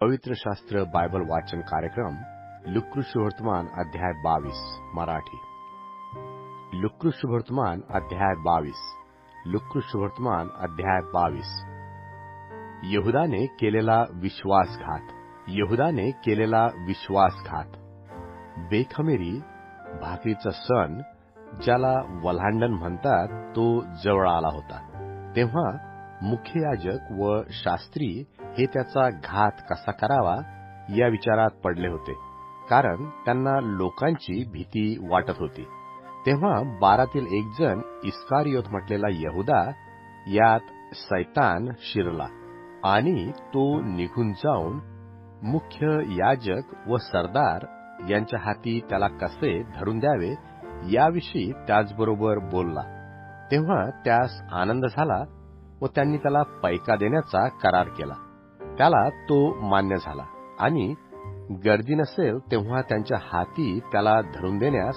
पवित्र शास्त्र बायबल वाचन कार्यक्रम लुक्रू शुभवर्तमान अध्याय 22 मराठी। लुक्रू शुभवर्तमान अध्याय 22। लुक्रू शुभवर्तमान अध्याय 22। यहूदाने केलेला विश्वासघात। यहूदाने केलेला विश्वासघात। बेखमेरी भाकरीचा सण, ज्याला वल्हांडण म्हणतात, तो जवळ आला होता। तेव्हा मुख्य याजक व शास्त्री हे त्याचा घात कसा करावा या विचारात पडले होते, कारण त्यांना लोकांची भीती वाटत होती। तेव्हा 12 एक जण, इस्कारियोत म्हटलेला यहूदा, यात सैतान शिरला आणि तो निघून जाऊन मुख्य याजक व सरदार यांच्या हाती त्याला कसे धरून द्यावे याविषयी त्याचबरोबर बोलला। तेव्हा त्यास आनंद झाला व त्यांनी त्याला पैका देण्याचा करार केला। त्याला तो मान्य झाला आणि गर्दी नसेल तेव्हा त्यांच्या हाती त्याला धरून देण्यास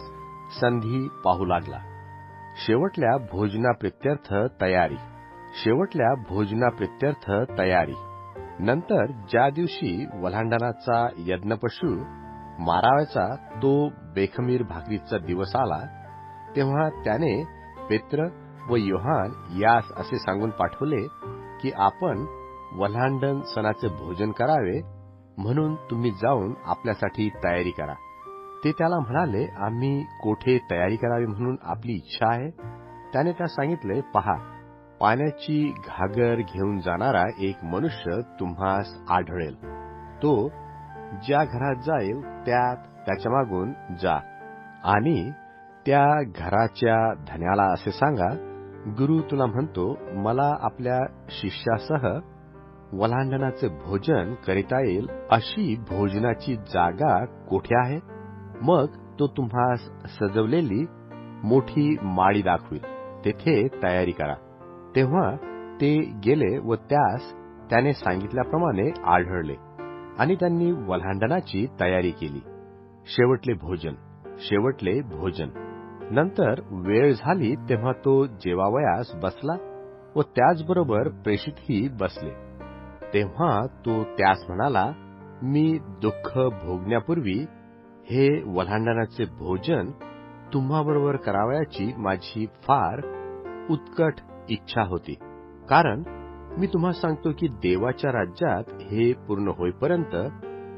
संधी पाहू लागला। शेवटल्या भोजनाप्रित्यर्थ तयारी। शेवटल्या भोजनाप्रित्यर्थ तयारी। नंतर ज्या दिवशी वल्हांडणाचा यज्ञपशू मारावायचा तो बेखमीर भाकरीचा दिवस आला, तेव्हा त्याने पेत्र व योहान यास असे सांगून पाठवले की आपण वल्हांडण सणाचे भोजन करावे, म्हणून तुम्ही जाऊन आपल्यासाठी तयारी करा। ते त्याला म्हणाले, आम्ही कोठे तयारी करावी म्हणून आपली इच्छा आहे? त्याने त्या सांगितले, पहा, पाण्याची घागर घेऊन जाणारा एक मनुष्य तुम्हास आढळेल। तो ज्या घरात जाईल त्यात त्याच्या मागून जा आणि त्या घराच्या धन्याला असे सांगा, गुरु तुला म्हणतो, मला आपल्या शिष्यासह वल्हांडणाचे भोजन करिता येईल अशी भोजनाची जागा कोठे आहे? मग तो तुम्हास सजवलेली मोठी माळी दाखवील, तेथे तयारी करा। तेव्हा ते गेले व त्यास त्याने सांगितल्याप्रमाणे आढळले आणि त्यांनी वल्हांडणाची तयारी केली। शेवटले भोजन। शेवटले भोजन। नंतर वेळ झाली तेव्हा तो जेवावयास बसला व त्याचबरोबर प्रेषितही बसले। तेव्हा तो त्यास म्हणाला, मी दुःख भोगण्यापूर्वी हे वल्हांडणाचे भोजन तुम्हाबरोबर करावयाची माझी फार उत्कट इच्छा होती, कारण मी तुम्हा सांगतो की देवाच्या राज्यात हे पूर्ण होईपर्यंत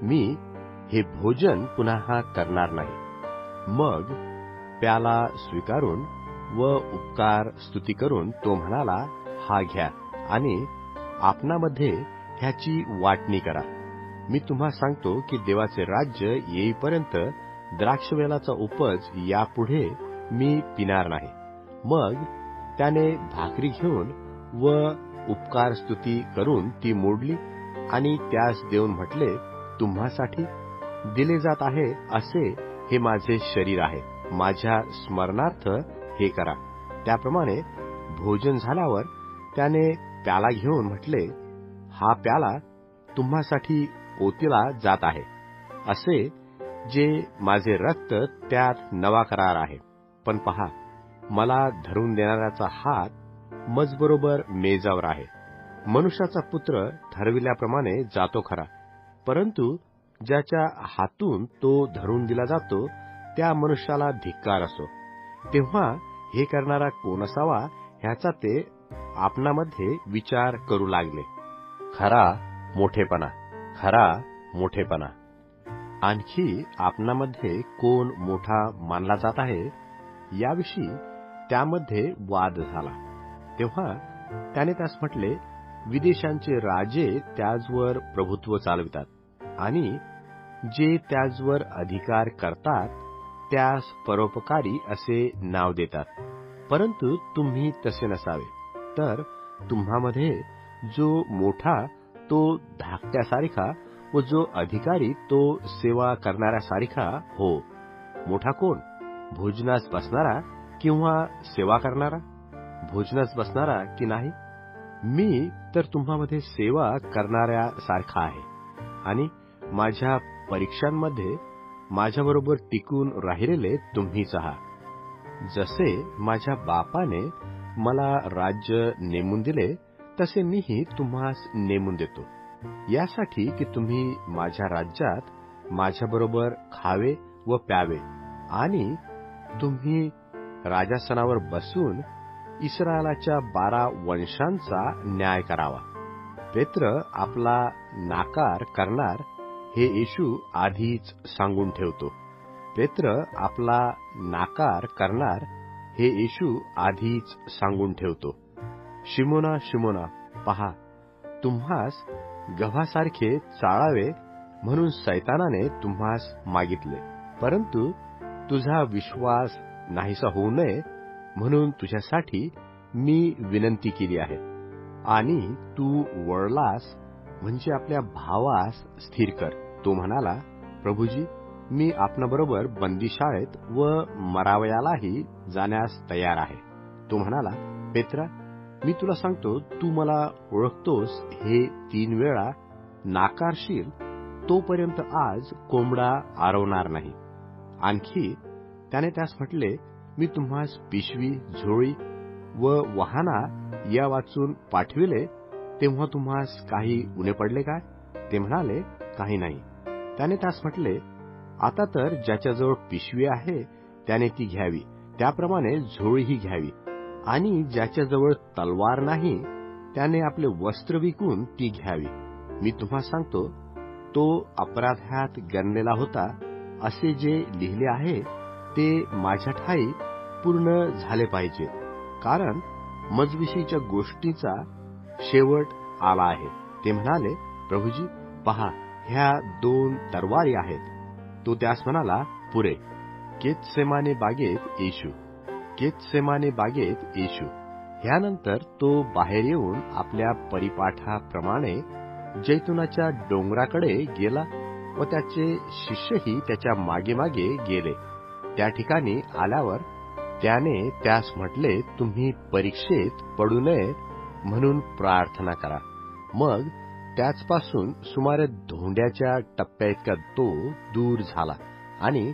मी हे भोजन पुन्हा करणार नाही। मग प्याला स्वीकारून व उपकार स्तुती करून तो म्हणाला, हा घ्या आणि आपणामध्ये ह्याची वाटणी करा। मी तुम्हा सांगतो की देवाचे राज्य येईपर्यंत द्राक्षवेलाचा उपज यापुढे मी पिणार नाही। मग त्याने भाकरी घेऊन व उपकार स्तुती करून ती मोडली आणि त्यास देऊन म्हटले, तुम्हासाठी दिले जात आहे असे हे माझे शरीर आहे, माझ्या स्मरणार्थ हे करा। त्याप्रमाणे भोजन झाल्यावर त्याने प्याला घेऊन म्हटले, हा प्याला तुम्हासाठी ओतला जात आहे, असे जे माझे रक्त त्यात नवा करार आहे। पण पहा, मला धरून देणाऱ्याचा हात मजबरोबर मेजावर आहे। मनुष्याचा पुत्र ठरविल्याप्रमाणे जातो खरा, परंतु ज्याच्या हातून तो धरून दिला जातो त्या मनुष्याला धिक्कार असो। तेव्हा हे करणारा कोण असावा ह्याचा ते आपणामध्ये विचार करू लागले। खरा मोठेपणा। खरा मोठेपणा। आणखी आपणामध्ये कोण मोठा मानला जात आहे याविषयी त्यामध्ये वाद झाला। तेव्हा त्याने त्यास म्हटले, विदेशांचे राजे त्याचवर प्रभुत्व चालवितात आणि जे त्याचवर अधिकार करतात त्यास परोपकारी असे नाव देतात, परंतु तुम्ही तसे नसावे, तर तुम्हामध्ये जो मोठा तो धाकट्यासारखा व जो अधिकारी तो सेवा करणाऱ्यासारखा हो। मोठा कोण? भोजनास बसणारा किंवा सेवा करणारा? भोजनास बसणारा की नाही? मी तर तुम्हामध्ये सेवा करणाऱ्यासारखा आहे आणि माझ्या परीक्षांमध्ये माझ्याबरोबर टिकून राहिलेले तुम्हीच आहात। जसे माझ्या बापाने मला राज्य नेमून दिले तसे मीही तुम्हास नेमून देतो, यासाठी की तुम्ही माझ्या राज्यात माझ्याबरोबर खावे व प्यावे आणि तुम्ही राजासनावर बसून इस्रायलाच्या 12 वंशांचा न्याय करावा. पेत्र आपला नाकार करणार हे येशू आधीच सांगून ठेवतो. पेत्र आपला नाकार करणार हे येशू आधीच सांगून ठेवतो. शिमोना, शिमोना, पहा, तुम्हास गव्हासारखे चाळावे म्हणून सैतानाने तुम्हास मागितले, परंतु तुझा विश्वास नाहीसा होऊ नये म्हणून तुझ्यासाठी मी विनंती केली आहे. आणि तू वळलास म्हणजे आपल्या भावास स्थिर कर. तो म्हणाला, प्रभुजी, मी आपणाबरोबर बंदीशाळेत व मरावयालाही जाण्यास तयार आहे. तो म्हणाला, पेत्रा, मी तुला सांगतो, तू मला ओळखतोस हे 3 वेळा नाकारशील तोपर्यंत आज कोंबडा आरवणार नाही. आणखी त्याने त्यास म्हटले, मी तुम्हास पिशवी, झोळी व वाहना या वाचून पाठविले तेव्हा तुम्हास काही उणे पडले काय? ते म्हणाले, काही नाही. त्याने त्यास म्हटले, आता तर ज्याच्याजवळ पिशवी आहे त्याने ती घ्यावी, त्याप्रमाणे झोळीही घ्यावी, आणि ज्याच्याजवळ तलवार नाही त्याने आपले वस्त्र विकून ती घ्यावी. मी तुम्हाला सांगतो, तो अपराध्यात गणलेला होता असे जे लिहिले आहे ते माझ्या ठायी पूर्ण झाले पाहिजे, कारण मजविषयीच्या गोष्टीचा शेवट आला आहे. ते म्हणाले, प्रभुजी, पहा, ह्या 2 तरवारी आहेत. तो त्यास म्हणाला, पुरे. गेतसेमाने बागेत येशू, गेतसेमाने बागेत येशू. ह्यानंतर तो बाहेर येऊन आपल्या परिपाठाप्रमाणे जैतुनाच्या डोंगराकडे गेला व त्याचे शिष्यही त्याच्या मागे मागे गेले. त्या ठिकाणी आल्यावर त्याने त्यास म्हटले, तुम्ही परीक्षेत पडू नये म्हणून प्रार्थना करा. मग त्याचपासून सुमारे धोंड्याच्या टप्प्याइतका तो दूर झाला आणि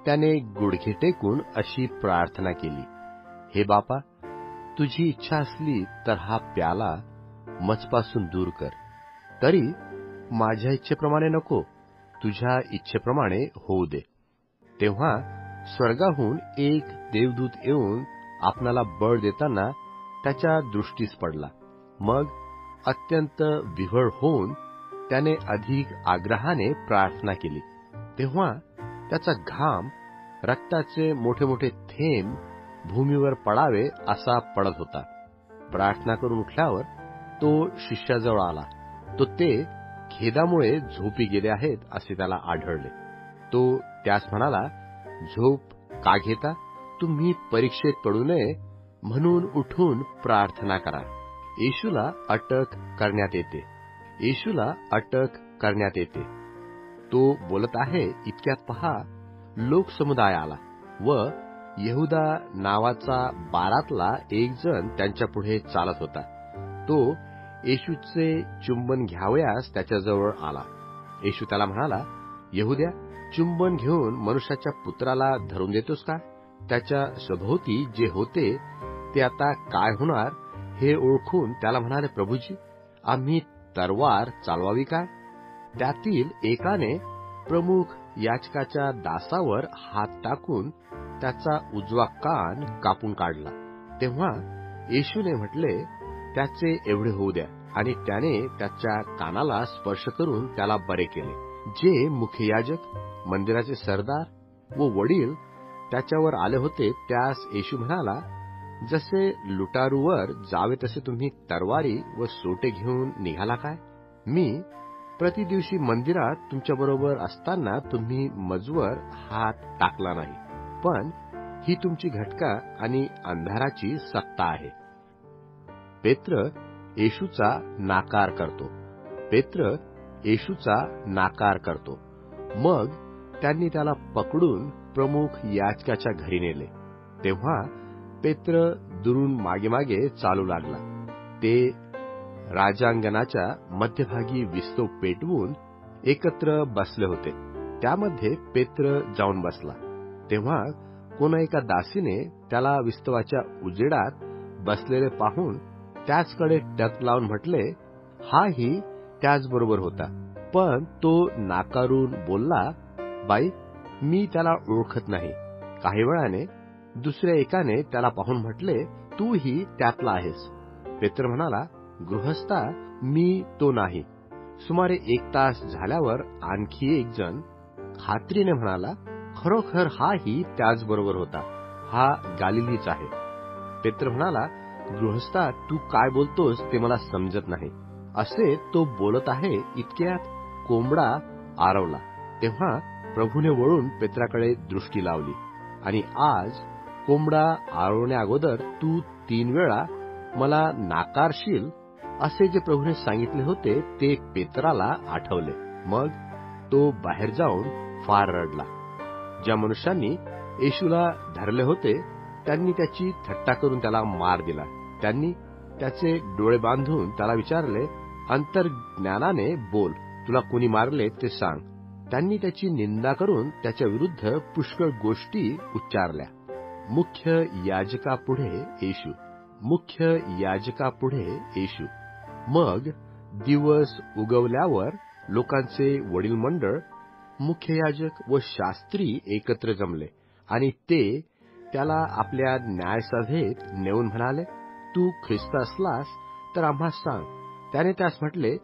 त्याने गुडघे टेकून अशी प्रार्थना केली, हे बापा, तुझी इच्छा असली तर हा प्याला मजपासून दूर कर, तरी माझ्या इच्छेप्रमाणे नको, तुझ्या इच्छेप्रमाणे होऊ दे. तेव्हा स्वर्गाहून एक देवदूत येऊन आपणाला बळ देताना त्याच्या दृष्टीस पडला. मग अत्यंत विव्हळ होऊन त्याने अधिक आग्रहाने प्रार्थना केली. तेव्हा त्याचा घाम रक्ताचे मोठे मोठे थेंब भूमीवर पडावे असा पडत होता. प्रार्थना करून उठल्यावर तो शिष्याजवळ आला. तो ते खेदामुळे झोपी गेले आहेत असे त्याला आढळले. तो त्यास म्हणाला, झोप का घेता? तुम्ही परीक्षेत पडू नये म्हणून उठून प्रार्थना करा. येशूला अटक करण्यात येते, येशूला अटक करण्यात येते. तो बोलत आहे इतक्यात पहा, लोकसमुदाय आला व यहुदा नावाचा 12तला एक जण त्यांच्या पुढे चालत होता. तो येशूचे चुंबन घ्यावयास त्याच्याजवळ आला. येशू त्याला म्हणाला, यहुद्या, चुंबन घेऊन मनुष्याच्या पुत्राला धरून देतोस का? त्याच्या सभोवती जे होते ते आता काय होणार हे ओळखून त्याला म्हणाले, प्रभुजी, आम्ही तरवार चालवावी काय? त्यातील एकाने प्रमुख याजकाच्या दासावर हात टाकून त्याचा उजवा कान कापून काढला. तेव्हा येशूने म्हटले, त्याचे एवढे होऊ द्या, आणि त्याने त्याच्या कानाला स्पर्श करून त्याला बरे केले. जे मुख्य याजक, मंदिराचे सरदार व वडील त्याच्यावर आले होते त्यास येशू म्हणाला, जसे लुटारूवर जावे तसे तुम्ही तरवारी व सोटे घेऊन निघाला काय? मी प्रतिदिवशी मंदिरात तुमच्याबरोबर असताना तुम्ही मजवर हात टाकला नाही, पण ही तुमची घटका आणि अंधाराची सत्ता आहे. पेत्र येशूचा नाकार करतो. पेत्र येशूचा नाकार करतो. मग त्यांनी त्याला पकडून प्रमुख याजकाच्या घरी नेले. तेव्हा पेत्र दुरून मागे मागे चालू लागला. ते राजांगणाच्या मध्यभागी विस्तव पेटवून एकत्र बसले होते. त्यामध्ये पेत्र जाऊन बसला. तेव्हा कोणा एका दासीने त्याला विस्तवाच्या उजेडात बसलेले पाहून त्याचकडे टक लावून म्हटले, हा ही त्याचबरोबर होता. पण तो नाकारून बोलला, बाई, मी त्याला ओळखत नाही. काही वेळाने दुसऱ्या एकाने त्याला पाहून म्हटले, तूही त्यातला आहेस. पेत्र म्हणाला, गृहस्था, मी तो नाही. सुमारे 1 तास झाल्यावर आणखी एक जण खात्रीने म्हणाला, खरोखर हाही त्याचबरोबर होता. हा गालिलीच आहे. पेत्र म्हणाला, गृहस्था, तू काय बोलतोस ते मला समजत नाही. असे तो बोलत आहे इतक्यात कोंबडा आरवला. तेव्हा प्रभूने वळून पेत्राकडे दृष्टी लावली आणि आज कोंबडा आरवण्याअगोदर तू 3 वेळा मला नाकारशील असे जे प्रभूने सांगितले होते ते पेत्राला आठवले. मग तो बाहेर जाऊन फार रडला. ज्या मनुष्यांनी येशूला धरले होते त्यांनी त्याची थट्टा करून त्याला मार दिला. त्यांनी त्याचे डोळे बांधून त्याला विचारले, अंतर्ज्ञानाने बोल, तुला कोणी मारले ते सांग. त्यांनी त्याची निंदा करून त्याच्या विरुद्ध पुष्कळ गोष्टी उच्चारल्या. मुख्य याजकापुढे येशू. मुख्य याजकापुढे येशू. मग दिवस उगवल्यावर लोकांचे वडील मंडळ, मुख्य याजक व शास्त्री एकत्र जमले आणि ते त्याला आपल्या न्यायसभेत नेऊन म्हणाले, तू ख्रिस्त असलास तर आम्हास सांग. त्याने त्यास म्हटले,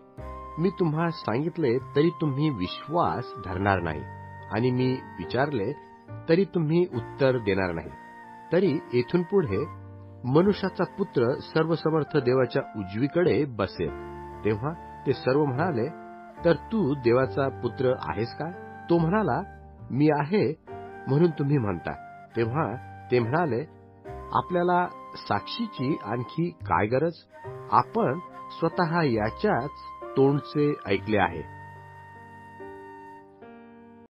मी तुम्हा सांगितले तरी तुम्ही विश्वास धरणार नाही आणि मी विचारले तरी तुम्ही उत्तर देणार नाही. तरी येथून पुढे मनुष्याचा पुत्र सर्वसमर्थ देवाच्या उजवीकडे बसेल. तेव्हा ते सर्व म्हणाले, तर तू देवाचा पुत्र आहेस का? तो म्हणाला, मी आहे म्हणून तुम्ही म्हणता. तेव्हा ते म्हणाले, आपल्याला साक्षीची आणखी काय गरज? आपण स्वतः याच्याच तोंडचे ऐकले आहे.